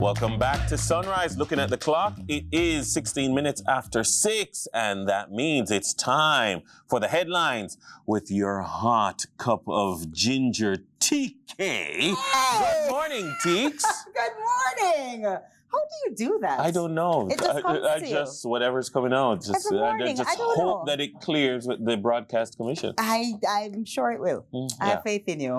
Welcome back to Sunrise. Looking at the clock, it is 16 minutes after 6, and that means it's time for the headlines with your hot cup of ginger tea. Hey! Good morning, Teeks. Good morning. How do you do that? I don't know. It just comes I to you. just whatever's coming out. Just Every morning, just I don't hope know. that it clears with the broadcast commission. I'm sure it will. I have faith in you.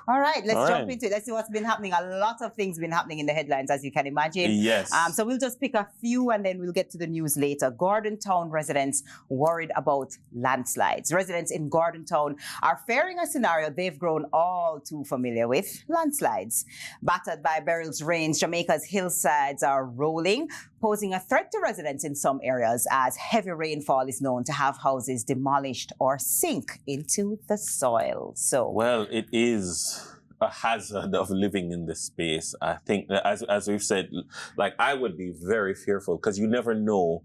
All right, let's jump into it. Let's see what's been happening. A lot of things been happening in the headlines, as you can imagine. Yes. So we'll just pick a few and then we'll get to the news later. Gordon Town residents worried about landslides. Residents in Gordon Town are fearing a scenario they've grown all too familiar with: landslides. Battered by Beryl's rains, Jamaica's hillsides are rolling, posing a threat to residents in some areas as heavy rainfall is known to have houses demolished or sink into the soil. So, well, it is a hazard of living in this space. I think that as we've said, like, I would be very fearful because you never know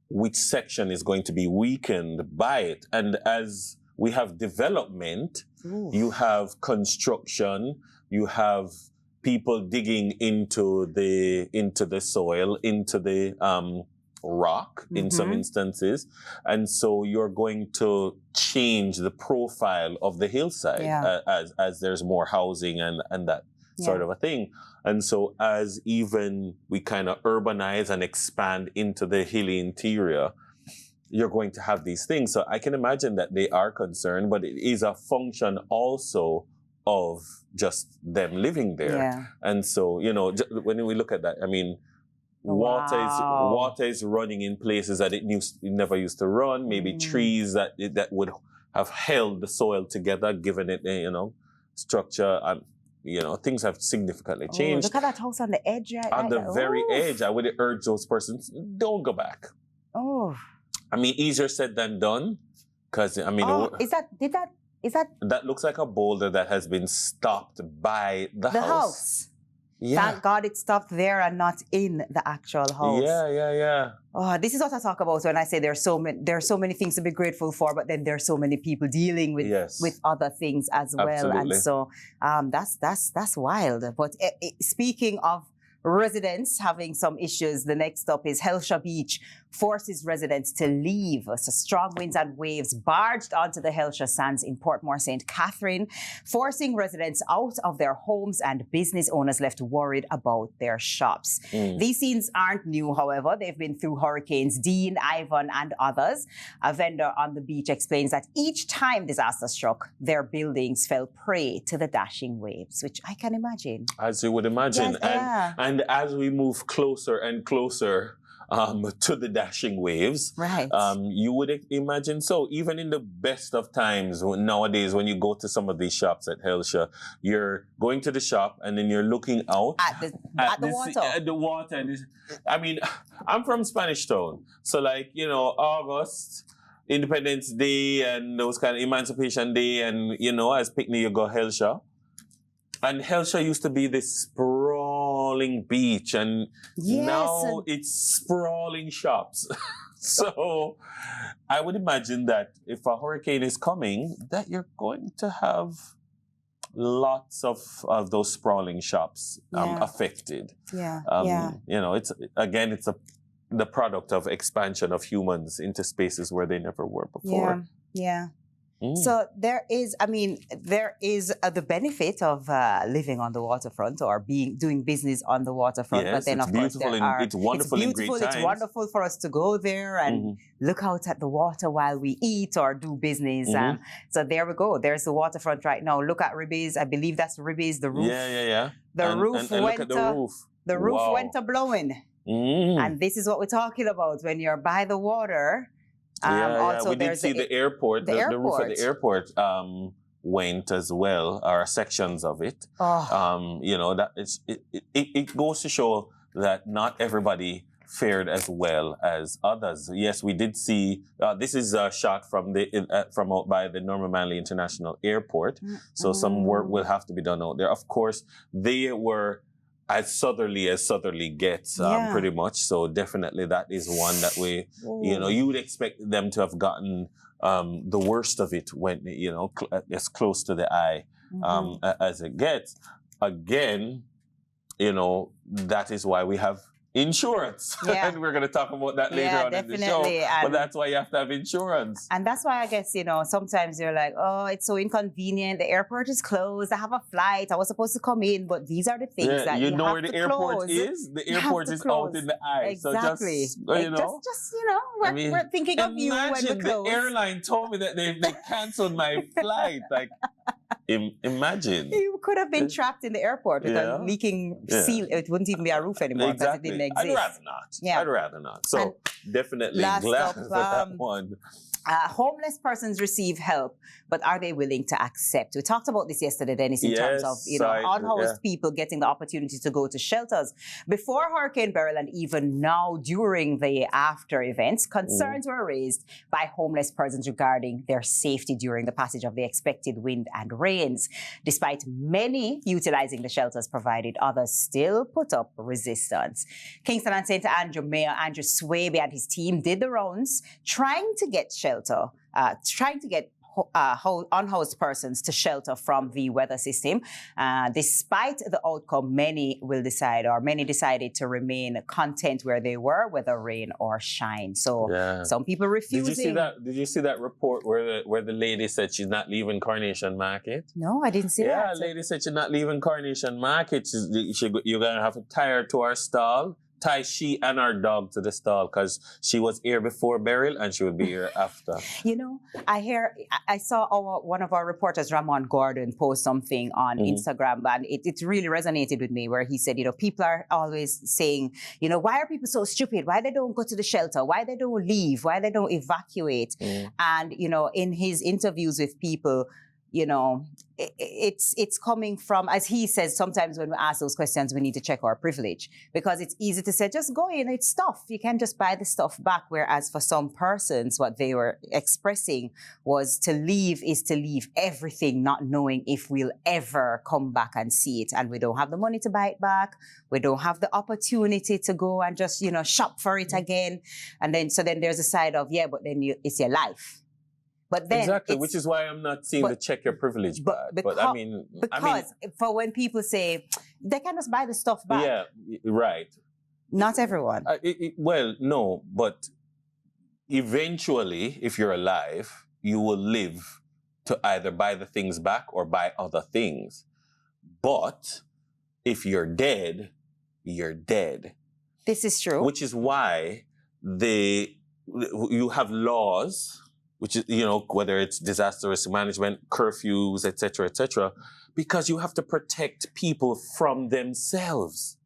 which section is going to be weakened by it. And as we have development, you have construction, you have people digging into the soil, into the rock in some instances. And so you're going to change the profile of the hillside as there's more housing and that sort of a thing. And so as even we kind of urbanize and expand into the hilly interior, you're going to have these things. So I can imagine that they are concerned, but it is a function also of just them living there. Yeah. And so, you know, when we look at that, I mean, water is running in places that it never used to run. Maybe trees that would have held the soil together, given it, you know, structure. You know, things have significantly changed. Look at that house on the edge. On the very edge, I would urge those persons, don't go back. Oh. I mean, easier said than done. Because, I mean... That looks like a boulder that has been stopped by the house. Yeah. Thank God it stopped there and not in the actual house. Yeah. Oh, this is what I talk about when I say there are so many things to be grateful for, but then there are so many people dealing with other things as well. Absolutely. And so that's wild. But speaking of residents having some issues, the next up is Hellshire Beach forces residents to leave. So strong winds and waves barged onto the Hellshire Sands in Portmore St. Catherine, forcing residents out of their homes, and business owners left worried about their shops. These scenes aren't new, however. They've been through hurricanes Dean, Ivan, and others. A vendor on the beach explains that each time disaster struck, their buildings fell prey to the dashing waves, which I can imagine. As you would imagine. Yes, and as we move closer and closer to the dashing waves, right? You would imagine so. Even in the best of times, nowadays, when you go to some of these shops at Hellshire, you're going to the shop and then you're looking out at the water. At the water. I mean, I'm from Spanish Town, so like, you know, August, Independence Day, and those kind of Emancipation Day, and you know, as picnic you go Hellshire. And Hellshire used to be this sprawling beach, and now it's sprawling shops. So I would imagine that if a hurricane is coming, that you're going to have lots of those sprawling shops affected. You know, it's the product of expansion of humans into spaces where they never were before. Yeah. So there is the benefit of living on the waterfront or doing business on the waterfront. Yes, but then of course it's wonderful in great times. It's wonderful for us to go there and look out at the water while we eat or do business. So there we go. There's the waterfront right now. Look at Ribby's. I believe that's Ribby's. The roof. Yeah. The roof and went look at the roof. The roof went a blowing. And this is what we're talking about when you're by the water. Also, we did see the airport. The roof of the airport went as well, or sections of it. You know, that it goes to show that not everybody fared as well as others. Yes, we did see. This is a shot from out by the Norman Manley International Airport. So some work will have to be done out there. Of course, they were as southerly gets, pretty much. So definitely that is one that we, you know, you would expect them to have gotten the worst of it when, you know, as close to the eye as it gets. Again, that is why we have insurance. Yeah. And we're going to talk about that later on in the show. Definitely. But that's why you have to have insurance. And that's why I guess, sometimes you're like, oh, it's so inconvenient. The airport is closed. I have a flight. I was supposed to come in, but these are the things that you know have where the to airport close. is? The airport is out in the eye. Exactly. So we're thinking of you when we imagine close. the airline told me that they canceled my flight. Like, imagine. You could have been trapped in the airport with a leaking seal. It wouldn't even be a roof anymore because it didn't exist. I'd rather not. Yeah. I'd rather not. So definitely glad for that one. Homeless persons receive help, but are they willing to accept? We talked about this yesterday, Dennis, in terms of unhoused people getting the opportunity to go to shelters. Before Hurricane Beryl and even now during the after events, concerns were raised by homeless persons regarding their safety during the passage of the expected wind and rains. Despite many utilizing the shelters provided, others still put up resistance. Kingston and St. Andrew Mayor Andrew Swaby and his team did the rounds trying to get unhoused persons to shelter from the weather system. Despite the outcome, many decided to remain content where they were, whether rain or shine. So some people refusing. Did you see that report where the lady said she's not leaving Coronation Market? No, I didn't see that. Yeah, the lady said she's not leaving Coronation Market. You're going to have to tie her to our stall. Tie she and our dog to the stall because she was here before Beryl and she will be here after. I saw one of our reporters, Ramon Gordon, post something on Instagram, and it really resonated with me where he said, people are always saying, why are people so stupid? Why they don't go to the shelter? Why they don't leave? Why they don't evacuate? And, in his interviews with people, it's coming from, as he says, sometimes when we ask those questions, we need to check our privilege because it's easy to say, just go in, it's stuff. You can't just buy the stuff back. Whereas for some persons, what they were expressing was to leave is to leave everything, not knowing if we'll ever come back and see it. And we don't have the money to buy it back. We don't have the opportunity to go and just, shop for it again. And then there's a side of, but then it's your life. But then which is why I'm not seeing the check your privilege back. Because for when people say they can just buy the stuff back. Yeah, right. Not everyone. No, but eventually, if you're alive, you will live to either buy the things back or buy other things. But if you're dead, you're dead. This is true. Which is why you have laws, which is, whether it's disaster risk management, curfews, etc., because you have to protect people from themselves.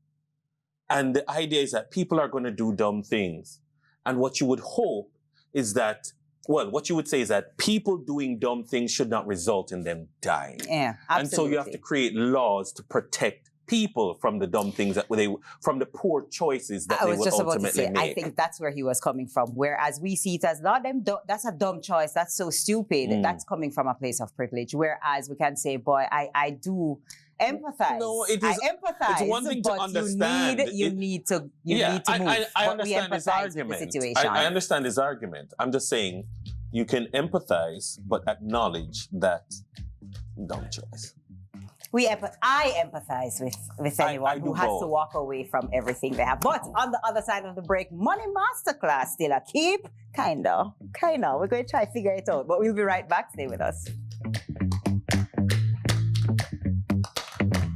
And the idea is that people are going to do dumb things. And what you would hope is that, what you would say is that people doing dumb things should not result in them dying. Yeah, absolutely. And so you have to create laws to protect people from the dumb things from the poor choices that they would ultimately make. I think that's where he was coming from. Whereas we see it as, that's a dumb choice. That's so stupid. That's coming from a place of privilege. Whereas we can say, boy, I do empathize. No, I empathize. It's one thing to understand. You need to move. I understand his argument. I understand his argument. I'm just saying you can empathize, but acknowledge that dumb choice. I empathize with anyone who has to walk away from everything they have. But on the other side of the break, Money Masterclass still a keep. Kinda. We're going to try to figure it out. But we'll be right back. Stay with us.